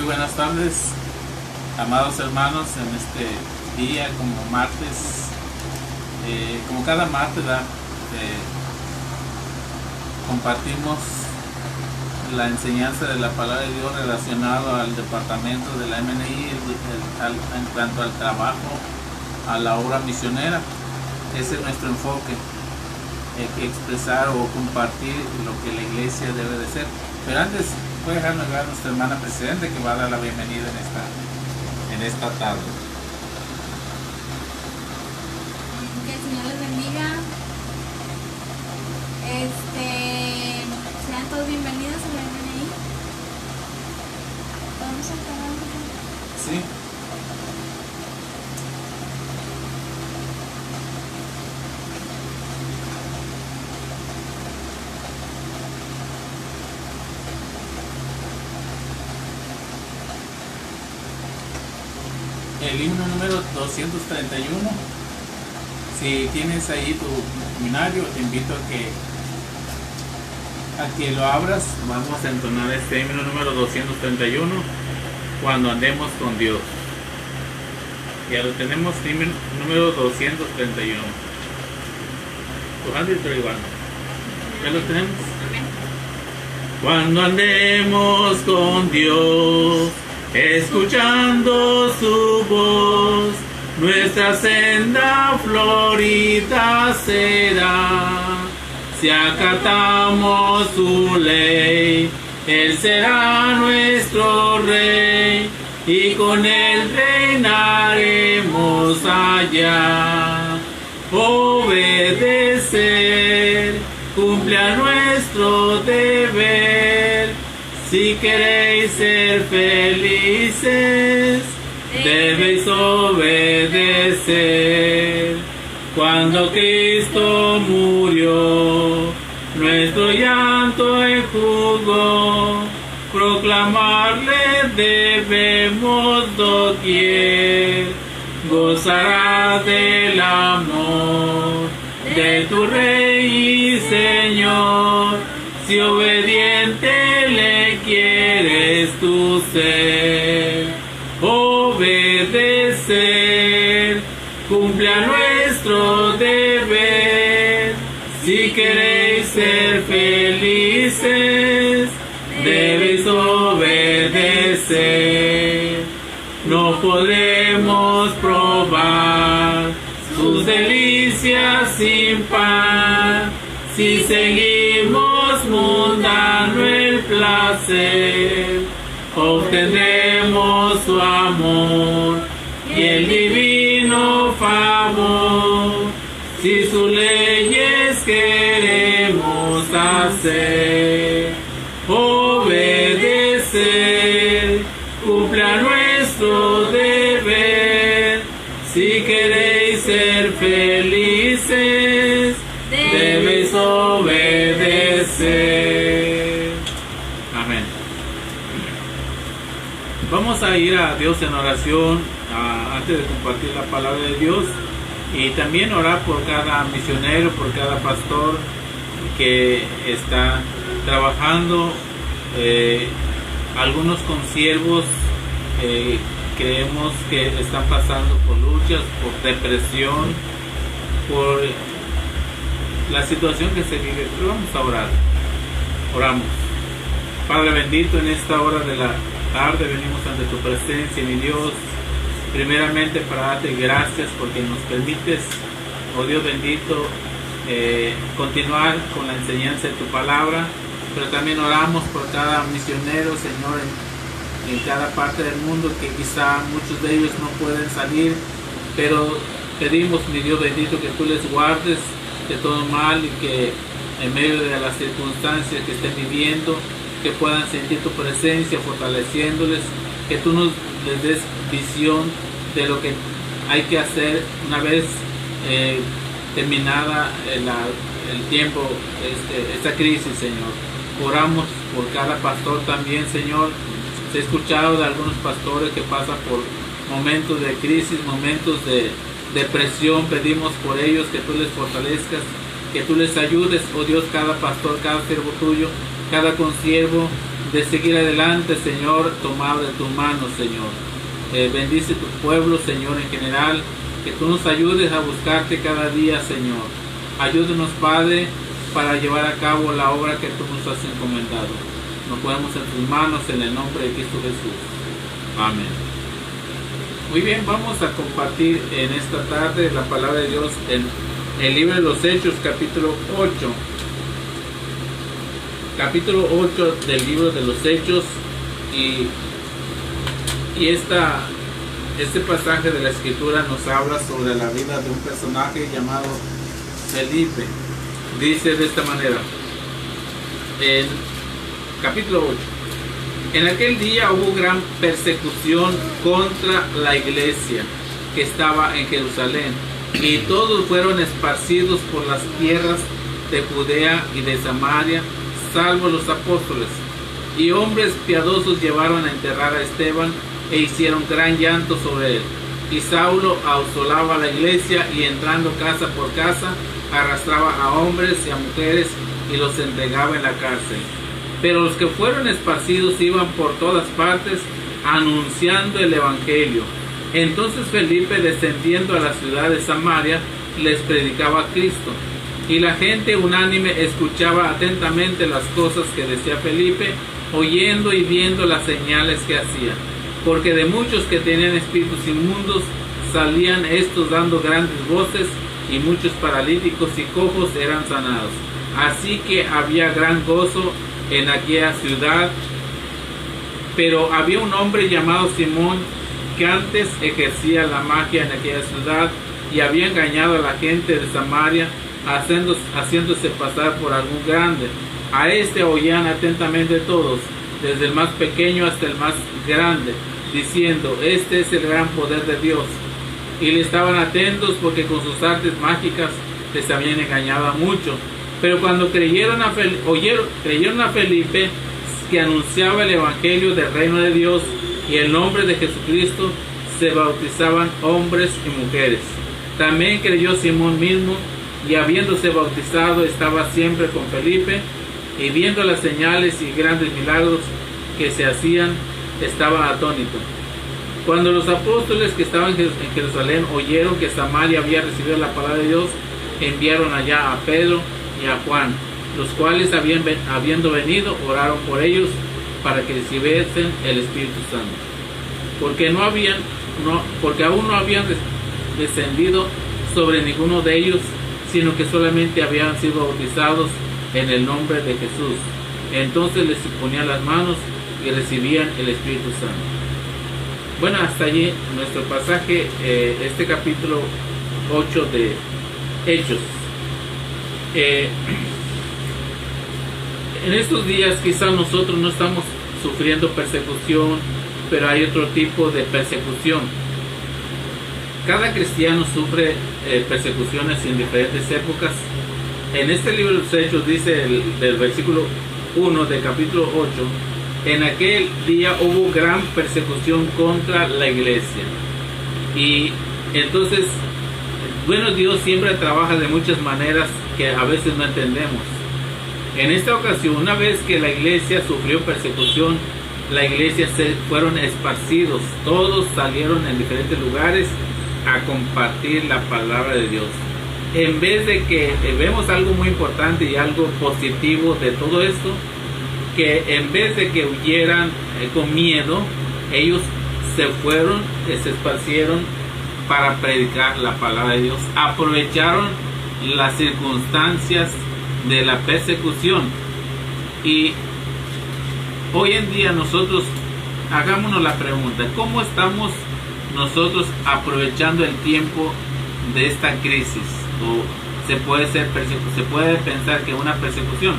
buenas tardes, amados hermanos, en este día como martes, como cada martes, compartimos la enseñanza de la palabra de Dios relacionado al departamento de la MNI en cuanto al trabajo, a la obra misionera. Ese es nuestro enfoque, expresar o compartir lo que la iglesia debe de ser. Pero antes voy a dejarme ver a nuestra hermana presidente, que va a dar la bienvenida en esta tarde. Que el Señor les bendiga. Sean todos bienvenidos a la MNI. Vamos a acabar. Sí. El himno número 231. Si tienes ahí tu seminario, te invito a que lo abras. Vamos a entonar este himno número 231, cuando andemos con Dios. Ya lo tenemos, himno número 231. ¿Ya lo tenemos? Cuando andemos con Dios, escuchando su voz, nuestra senda florida será. Si acatamos su ley, Él será nuestro Rey, y con Él reinaremos allá. Obedecer cumple a nuestro deber. Si queréis ser felices, debéis obedecer. Cuando Cristo murió, nuestro llanto enjugó, proclamarle debemos doquier. Gozarás del amor de tu Rey y Señor, si obediente le quieres tú ser. Obedecer cumple a nuestro deber. Si queréis ser felices, debéis obedecer. No podemos probar sus delicias sin pan, si seguimos mundano el placer. Obtendremos su amor y el divino favor, si sus leyes queremos hacer. Obedecer cumple a nuestro deber. Si queréis ser felices, debéis obedecer. Amén. Vamos a ir a Dios en oración antes de compartir la palabra de Dios, y también orar por cada misionero, por cada pastor que está trabajando. Algunos consiervos creemos que están pasando por luchas, por depresión, por la situación que se vive. Pero vamos a orar. Oramos. Padre bendito, en esta hora de la tarde venimos ante tu presencia, mi Dios, primeramente para darte gracias porque nos permites, oh Dios bendito, continuar con la enseñanza de tu palabra. Pero también oramos por cada misionero, Señor, en cada parte del mundo, que quizá muchos de ellos no pueden salir, pero pedimos, mi Dios bendito, que tú les guardes de todo mal, y que en medio de las circunstancias que estén viviendo, que puedan sentir tu presencia fortaleciéndoles, que tú les des visión de lo que hay que hacer una vez terminada el tiempo, esta crisis, Señor. Oramos por cada pastor también, Señor. Se ha escuchado de algunos pastores que pasan por momentos de crisis, momentos de depresión. Pedimos por ellos que tú les fortalezcas, que tú les ayudes, oh Dios, cada pastor, cada siervo tuyo, cada consiervo, de seguir adelante, Señor, tomado de tu mano, Señor. Bendice tu pueblo, Señor, en general, que tú nos ayudes a buscarte cada día, Señor. Ayúdenos, Padre, para llevar a cabo la obra que tú nos has encomendado. Nos ponemos en tus manos en el nombre de Cristo Jesús. Amén. Muy bien, vamos a compartir en esta tarde la palabra de Dios en el libro de los Hechos, capítulo 8. Capítulo 8 del libro de los Hechos, y este pasaje de la Escritura nos habla sobre la vida de un personaje llamado Felipe. Dice de esta manera, en capítulo 8: en aquel día hubo gran persecución contra la iglesia que estaba en Jerusalén, y todos fueron esparcidos por las tierras de Judea y de Samaria, salvo los apóstoles. Y hombres piadosos llevaron a enterrar a Esteban e hicieron gran llanto sobre él. Y Saulo asolaba la iglesia, y entrando casa por casa arrastraba a hombres y a mujeres y los entregaba en la cárcel. Pero los que fueron esparcidos iban por todas partes anunciando el evangelio. Entonces Felipe, descendiendo a la ciudad de Samaria, les predicaba a Cristo. Y la gente unánime escuchaba atentamente las cosas que decía Felipe, oyendo y viendo las señales que hacía. Porque de muchos que tenían espíritus inmundos salían estos dando grandes voces, y muchos paralíticos y cojos eran sanados. Así que había gran gozo en aquella ciudad. Pero había un hombre llamado Simón, que antes ejercía la magia en aquella ciudad, y había engañado a la gente de Samaria, haciéndose pasar por algún grande. A este oían atentamente todos, desde el más pequeño hasta el más grande, diciendo: este es el gran poder de Dios. Y le estaban atentos, porque con sus artes mágicas les habían engañado a muchos. Pero cuando creyeron a Felipe, que anunciaba el evangelio del reino de Dios y el nombre de Jesucristo, se bautizaban hombres y mujeres. También creyó Simón mismo, y habiéndose bautizado estaba siempre con Felipe, y viendo las señales y grandes milagros que se hacían, estaba atónito. Cuando los apóstoles que estaban en Jerusalén oyeron que Samaria había recibido la palabra de Dios, enviaron allá a Pedro y a Juan, los cuales habiendo venido, oraron por ellos para que recibiesen el Espíritu Santo, porque aún no habían descendido sobre ninguno de ellos, sino que solamente habían sido bautizados en el nombre de Jesús. Entonces les ponían las manos y recibían el Espíritu Santo. Bueno, hasta allí nuestro pasaje, este capítulo 8 de Hechos. En estos días quizás nosotros no estamos sufriendo persecución, pero hay otro tipo de persecución. Cada cristiano sufre persecuciones en diferentes épocas. En este libro de los Hechos dice del versículo 1 del capítulo 8: en aquel día hubo gran persecución contra la iglesia. Y entonces, bueno, Dios siempre trabaja de muchas maneras que a veces no entendemos. En esta ocasión, una vez que la iglesia sufrió persecución, la iglesia fueron esparcidos. Todos salieron en diferentes lugares a compartir la palabra de Dios. En vez de que vemos algo muy importante y algo positivo de todo esto, que en vez de que huyeran con miedo, ellos se fueron, se esparcieron para predicar la palabra de Dios. Aprovecharon las circunstancias de la persecución. Y hoy en día nosotros, hagámonos la pregunta: ¿cómo estamos nosotros aprovechando el tiempo de esta crisis? O se puede pensar que una persecución.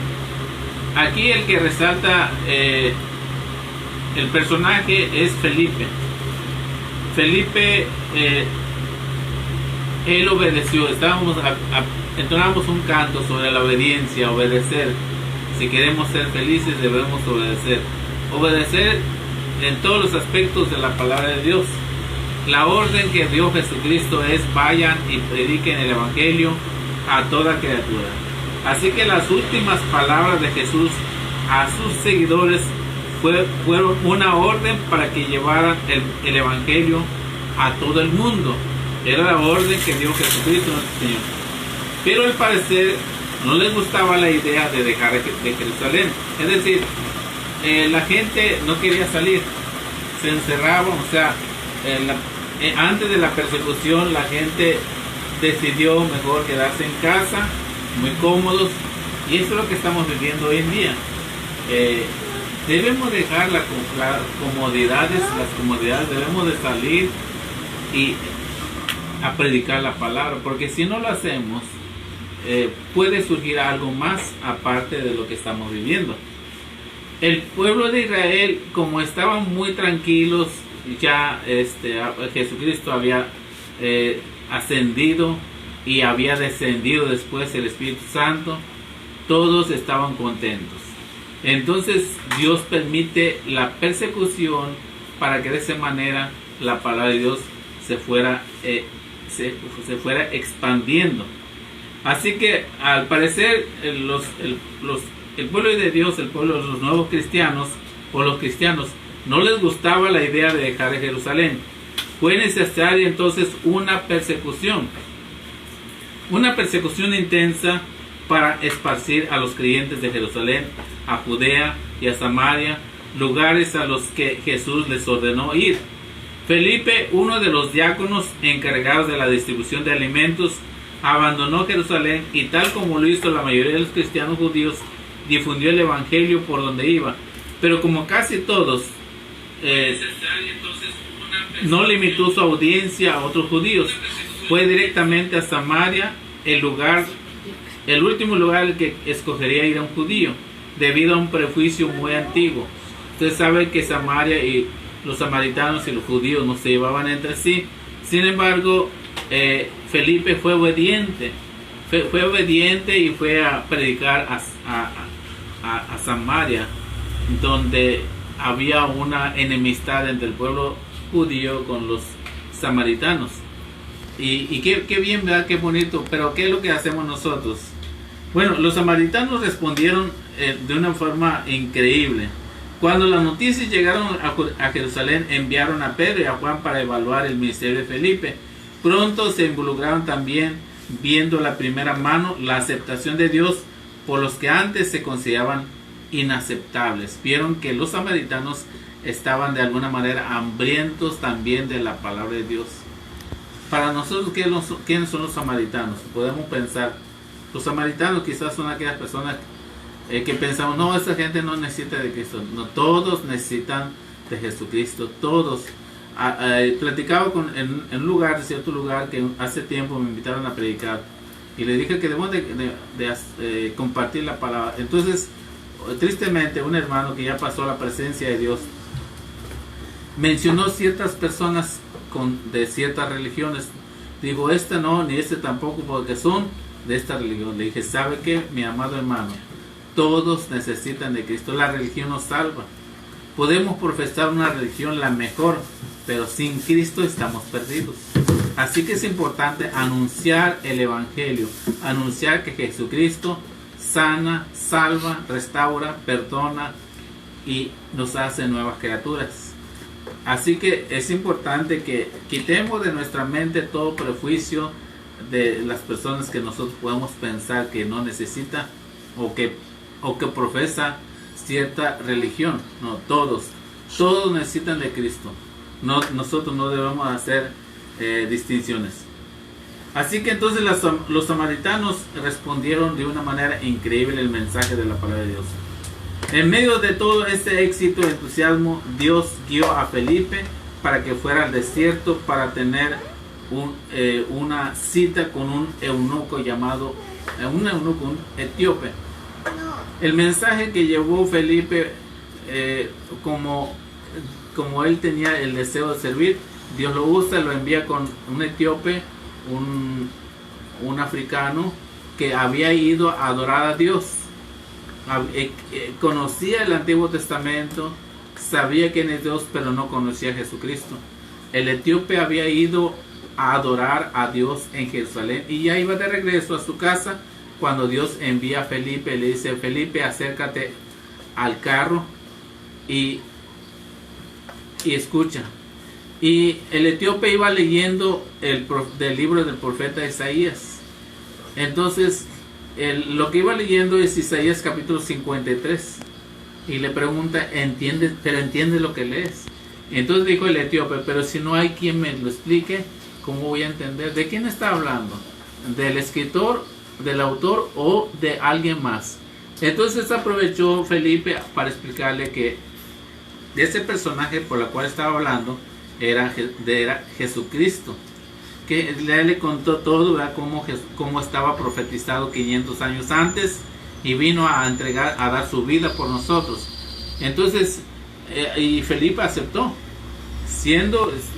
Aquí el que resalta el personaje es Felipe. Felipe, él obedeció. Entonamos un canto sobre la obediencia, obedecer. Si queremos ser felices, debemos obedecer. Obedecer en todos los aspectos de la palabra de Dios. La orden que dio Jesucristo es: vayan y prediquen el evangelio a toda criatura. Así que las últimas palabras de Jesús a sus seguidores fue una orden para que llevaran el evangelio a todo el mundo. Era la orden que dio Jesucristo nuestro Señor. Pero al parecer no les gustaba la idea de dejar de Jerusalén. Es decir, la gente no quería salir, se encerraban. O sea, antes de la persecución la gente decidió mejor quedarse en casa, muy cómodos, y eso es lo que estamos viviendo hoy en día. Debemos dejar las comodidades, debemos de salir y a predicar la palabra, porque si no lo hacemos, puede surgir algo más aparte de lo que estamos viviendo. El pueblo de Israel, como estaban muy tranquilos, ya Jesucristo había ascendido y había descendido después el Espíritu Santo, todos estaban contentos. Entonces Dios permite la persecución para que de esa manera la palabra de Dios se fuera expandiendo. Así que al parecer el pueblo de Dios, el pueblo de los nuevos cristianos o los cristianos, no les gustaba la idea de dejar de Jerusalén. Fue necesaria entonces una persecución intensa para esparcir a los creyentes de Jerusalén, a Judea y a Samaria, lugares a los que Jesús les ordenó ir. Felipe, uno de los diáconos encargados de la distribución de alimentos, abandonó Jerusalén y, tal como lo hizo la mayoría de los cristianos judíos, difundió el evangelio por donde iba. Pero como casi todos, no limitó su audiencia a otros judíos. Fue directamente a Samaria, el último lugar al que escogería ir a un judío, debido a un prejuicio muy antiguo. Usted sabe que Samaria y los samaritanos y los judíos no se llevaban entre sí. Sin embargo, Felipe fue obediente y fue a predicar a Samaria, donde había una enemistad entre el pueblo judío con los samaritanos. Y qué bien, ¿verdad? Qué bonito. Pero ¿qué es lo que hacemos nosotros? Bueno, los samaritanos respondieron de una forma increíble. Cuando las noticias llegaron a Jerusalén, enviaron a Pedro y a Juan para evaluar el ministerio de Felipe. Pronto se involucraron también, viendo la primera mano la aceptación de Dios por los que antes se consideraban inaceptables. Vieron que los samaritanos estaban de alguna manera hambrientos también de la palabra de Dios. Para nosotros, ¿quiénes son los samaritanos? Podemos pensar, los samaritanos quizás son aquellas personas que pensamos, no, esa gente no necesita de Cristo. No, todos necesitan de Jesucristo, todos. Platicaba en un lugar, cierto lugar, que hace tiempo me invitaron a predicar, y le dije que debemos de compartir la palabra. Entonces, tristemente, un hermano que ya pasó a la presencia de Dios mencionó ciertas personas de ciertas religiones. Digo, este no, ni este tampoco, porque son de esta religión. Le dije, ¿sabe qué, mi amado hermano? Todos necesitan de Cristo. La religión nos salva. Podemos profesar una religión la mejor, pero sin Cristo estamos perdidos. Así que es importante anunciar el evangelio, anunciar que Jesucristo sana, salva, restaura, perdona y nos hace nuevas criaturas. Así que es importante que quitemos de nuestra mente todo prejuicio de las personas que nosotros podemos pensar que no necesita o que profesa cierta religión. No, todos necesitan de Cristo. No, nosotros no debemos hacer distinciones. Así que entonces los samaritanos respondieron de una manera increíble el mensaje de la palabra de Dios. En medio de todo este éxito y entusiasmo, Dios guió a Felipe para que fuera al desierto para tener una cita con un eunuco un etíope. El mensaje que llevó Felipe, como él tenía el deseo de servir, Dios lo usa, lo envía con un etíope, un africano que había ido a adorar a Dios. Conocía el Antiguo Testamento, sabía quién es Dios, pero no conocía a Jesucristo. El etíope había ido a adorar a Dios en Jerusalén y ya iba de regreso a su casa cuando Dios envía a Felipe. Le dice, Felipe, acércate al carro y, y escucha. Y el etíope iba leyendo del libro del profeta Isaías. Entonces, lo que iba leyendo es Isaías capítulo 53. Y le pregunta, ¿entiendes lo que lees? Entonces dijo el etíope, pero si no hay quien me lo explique, ¿cómo voy a entender? ¿De quién está hablando? ¿Del escritor, del autor o de alguien más? Entonces aprovechó Felipe para explicarle que ese personaje por el cual estaba hablando era Jesucristo, que le contó todo, ¿verdad? Cómo estaba profetizado 500 años antes y vino a dar su vida por nosotros. Entonces, y Felipe aceptó,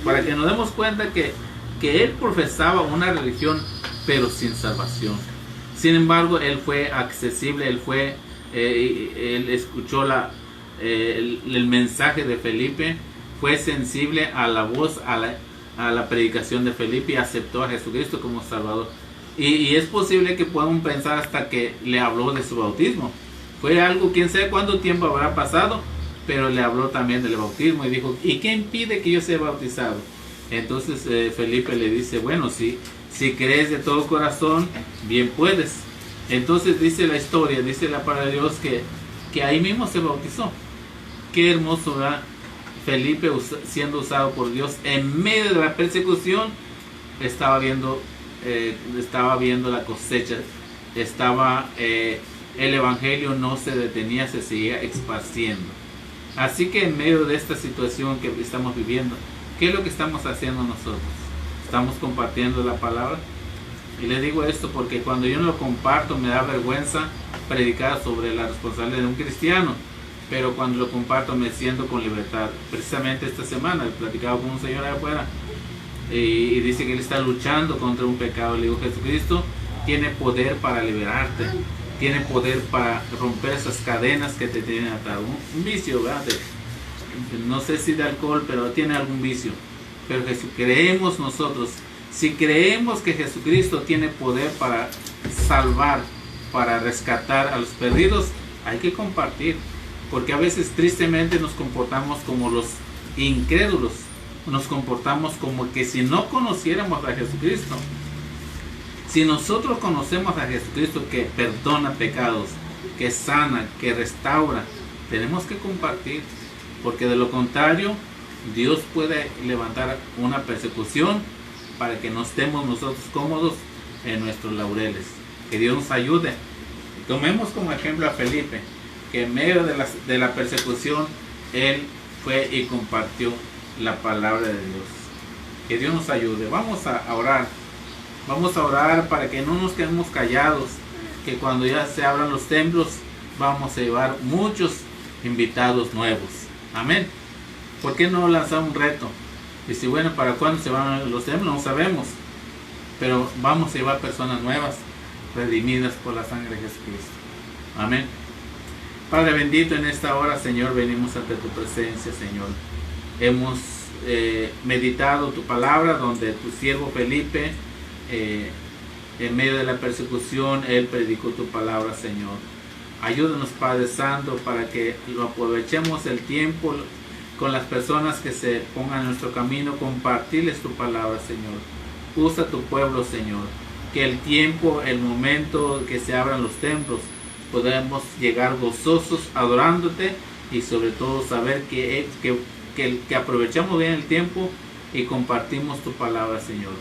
para que nos demos cuenta que él profesaba una religión pero sin salvación. Sin embargo, él fue accesible, él escuchó el mensaje de Felipe, fue sensible a la voz, a la predicación de Felipe y aceptó a Jesucristo como Salvador. Y es posible que puedan pensar hasta que le habló de su bautismo. Fue algo, quién sabe cuánto tiempo habrá pasado, pero le habló también del bautismo y dijo, ¿y qué impide que yo sea bautizado? Entonces Felipe le dice, bueno, si crees de todo corazón, bien puedes. Entonces dice la historia, dice la palabra de Dios que ahí mismo se bautizó. Qué hermoso, ¿verdad? Felipe siendo usado por Dios en medio de la persecución, estaba viendo la cosecha, el evangelio no se detenía, se seguía esparciendo. Así que en medio de esta situación que estamos viviendo, ¿qué es lo que estamos haciendo nosotros? ¿Estamos compartiendo la palabra? Y le digo esto porque cuando yo no lo comparto me da vergüenza predicar sobre la responsabilidad de un cristiano, pero cuando lo comparto me siento con libertad. Precisamente esta semana he platicado con un señor allá afuera y dice que él está luchando contra un pecado. Le digo, Jesucristo tiene poder para liberarte, tiene poder para romper esas cadenas que te tienen atado. Un vicio, ¿verdad? No sé si de alcohol, pero tiene algún vicio. Pero creemos nosotros, si creemos que Jesucristo tiene poder para salvar, para rescatar a los perdidos, hay que compartir. Porque a veces tristemente nos comportamos como los incrédulos, nos comportamos como que si no conociéramos a Jesucristo. Si nosotros conocemos a Jesucristo que perdona pecados, que sana, que restaura, tenemos que compartir, porque de lo contrario Dios puede levantar una persecución para que no estemos nosotros cómodos en nuestros laureles. Que Dios nos ayude. Tomemos como ejemplo a Felipe, que en medio de la persecución él fue y compartió la palabra de Dios. Que Dios nos ayude. Vamos a orar. Vamos a orar para que no nos quedemos callados, que cuando ya se abran los templos vamos a llevar muchos invitados nuevos. Amén. ¿Por qué no lanzar un reto? Y si bueno, ¿para cuándo se van los templos? No sabemos. Pero vamos a llevar personas nuevas, redimidas por la sangre de Jesucristo. Amén. Padre bendito, en esta hora, Señor, venimos ante tu presencia, Señor. Hemos meditado tu palabra, donde tu siervo Felipe, en medio de la persecución, él predicó tu palabra, Señor. Ayúdanos, Padre Santo, para que lo aprovechemos el tiempo con las personas que se pongan en nuestro camino, compartirles tu palabra, Señor. Usa tu pueblo, Señor. Que el tiempo, el momento que se abran los templos, podamos llegar gozosos, adorándote y sobre todo saber que aprovechamos bien el tiempo y compartimos tu palabra, Señor.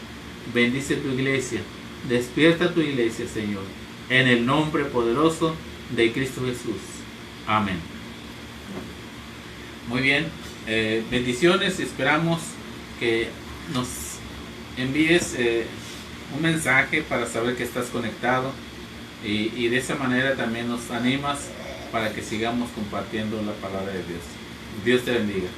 Bendice tu iglesia, despierta tu iglesia, Señor, en el nombre poderoso de Cristo Jesús. Amén. Muy bien, bendiciones. Esperamos que nos envíes un mensaje para saber que estás conectado y de esa manera también nos animas para que sigamos compartiendo la palabra de Dios. Dios te bendiga.